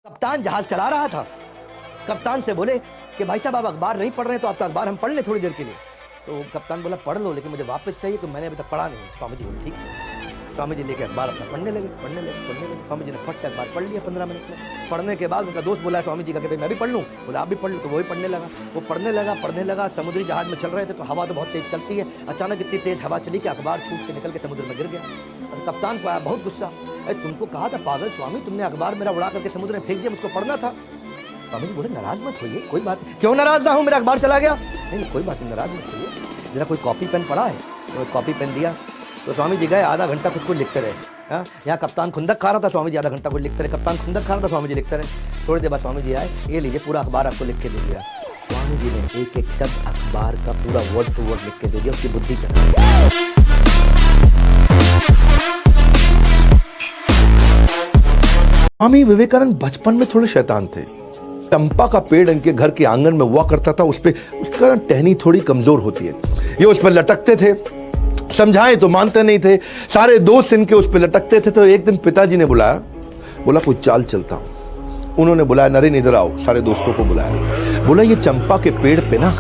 कप्तान जहाज चला रहा था। कप्तान से बोले कि भाई साहब आप अखबार नहीं पढ़ रहे तो आपका अखबार हम पढ़ लें थोड़ी देर के लिए। तो कप्तान बोला पढ़ लो लेकिन मुझे वापस चाहिए कि मैंने अभी तक पढ़ा नहीं। स्वामी जी बोले ठीक है। स्वामी जी लेके अखबार अपना पढ़ने लगे। स्वामी जी ने फट से अखबार पढ़ लिया 15 मिनट में। पढ़ने के बाद उनका दोस्त बोला स्वामी जी का कि भाई मैं भी पढ़ लूँ। बोला आप भी पढ़ लो। तो वही पढ़ने लगा। वो पढ़ने लगा। समुद्री जहाज में चल रहे थे तो हवा तो बहुत तेज चलती है। अचानक इतनी तेज हवा चली कि अखबार छूट के निकल के समुद्र में गिर गया। तो कप्तान को आया बहुत गुस्सा। अरे तुमको कहा था पागल स्वामी, तुमने अखबार मेरा उड़ा करके समुद्र में फेंक दिया, मुझको पढ़ना था। स्वामी जी बोले नाराज मत होइए, कोई बात नहीं। क्यों नाराज ना हूँ, मेरा अखबार चला गया। नहीं कोई बात नहीं, नाराज मत होइए। जरा कोई कॉपी पेन पड़ा है? तो कॉपी पेन दिया। तो स्वामी जी गए, आधा घंटा कुछ लिखते रहे। हाँ, यहाँ कप्तान खुंदक खा रहा था, स्वामी जी आधा घंटा कुछ लिखते रहे। कप्तान खुंदक खा रहा था, स्वामी जी लिखते रहे। थोड़ी देर बाद स्वामी जी आए, ये लीजिए पूरा अखबार आपको लिख के दे दिया। स्वामी जी ने एक एक शब्द अखबार का पूरा वर्ड टू वर्ड लिख के दे दिया। उसकी बुद्धि चली। स्वामी विवेकानंद बचपन में थोड़े शैतान थे। चंपा का पेड़ इनके घर के आंगन में हुआ करता था, उसका टहनी थोड़ी कमजोर होती है। ये उस पर लटकते थे, समझाएं तो मानते नहीं थे। सारे दोस्त इनके उस पर लटकते थे। तो एक दिन पिताजी ने बुलाया, बोला कोई चाल चलता हूं। उन्होंने बुलाया नरेन इधर आओ, सारे दोस्तों को बुलाया। बोला ये चंपा के पेड़ पे ना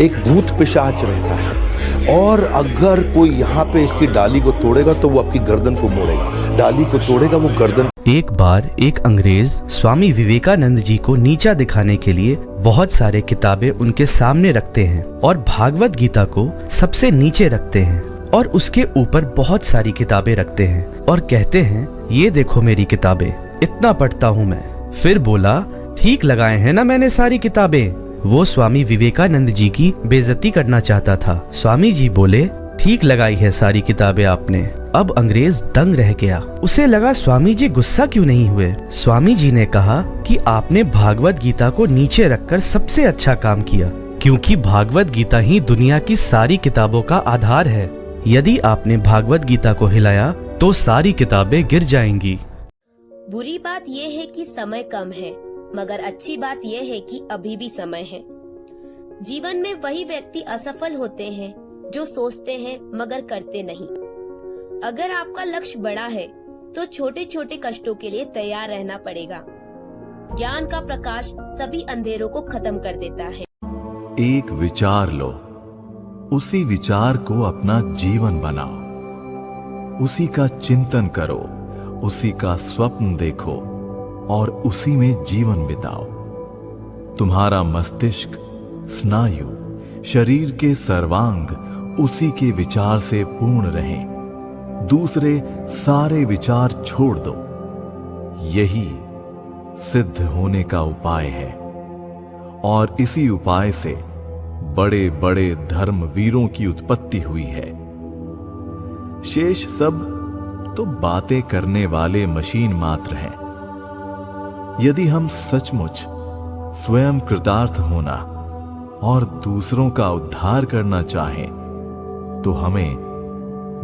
एक भूत पिशाच रहता है और अगर कोई यहाँ पे इसकी डाली को तोड़ेगा तो वो आपकी गर्दन को मोड़ेगा, डाली को तोड़ेगा वो गर्दन। एक बार एक अंग्रेज स्वामी विवेकानंद जी को नीचा दिखाने के लिए बहुत सारे किताबें उनके सामने रखते हैं और भागवत गीता को सबसे नीचे रखते हैं और उसके ऊपर बहुत सारी किताबें रखते हैं और कहते हैं ये देखो मेरी किताबें, इतना पढ़ता हूँ मैं। फिर बोला ठीक लगाए हैं ना मैंने सारी किताबें। वो स्वामी विवेकानंद जी की बेइज्जती करना चाहता था। स्वामी जी बोले ठीक लगाई है सारी किताबें आपने। अब अंग्रेज दंग रह गया। उसे लगा स्वामी जी गुस्सा क्यों नहीं हुए। स्वामी जी ने कहा कि आपने भागवत गीता को नीचे रखकर सबसे अच्छा काम किया, क्योंकि भागवत गीता ही दुनिया की सारी किताबों का आधार है। यदि आपने भागवत गीता को हिलाया तो सारी किताबें गिर जाएंगी। बुरी बात यह है कि समय कम है, मगर अच्छी बात यह है कि अभी भी समय है। जीवन में वही व्यक्ति असफल होते हैं जो सोचते हैं मगर करते नहीं। अगर आपका लक्ष्य बड़ा है तो छोटे छोटे कष्टों के लिए तैयार रहना पड़ेगा। ज्ञान का प्रकाश सभी अंधेरों को खत्म कर देता है। एक विचार लो, उसी विचार को अपना जीवन बनाओ, उसी का चिंतन करो, उसी का स्वप्न देखो और उसी में जीवन बिताओ। तुम्हारा मस्तिष्क, स्नायु, शरीर के सर्वांग उसी के विचार से पूर्ण रहें। दूसरे सारे विचार छोड़ दो। यही सिद्ध होने का उपाय है और इसी उपाय से बड़े बड़े धर्मवीरों की उत्पत्ति हुई है। शेष सब तो बातें करने वाले मशीन मात्र हैं। यदि हम सचमुच स्वयं कृतार्थ होना और दूसरों का उद्धार करना चाहें तो हमें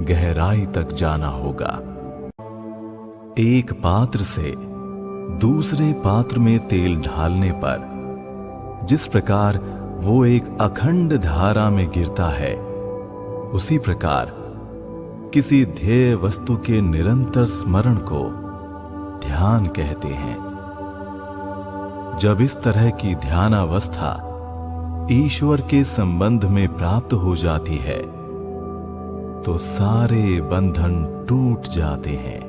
गहराई तक जाना होगा। एक पात्र से दूसरे पात्र में तेल ढालने पर जिस प्रकार वो एक अखंड धारा में गिरता है, उसी प्रकार किसी ध्येय वस्तु के निरंतर स्मरण को ध्यान कहते हैं। जब इस तरह की ध्यानावस्था ईश्वर के संबंध में प्राप्त हो जाती है तो सारे बंधन टूट जाते हैं।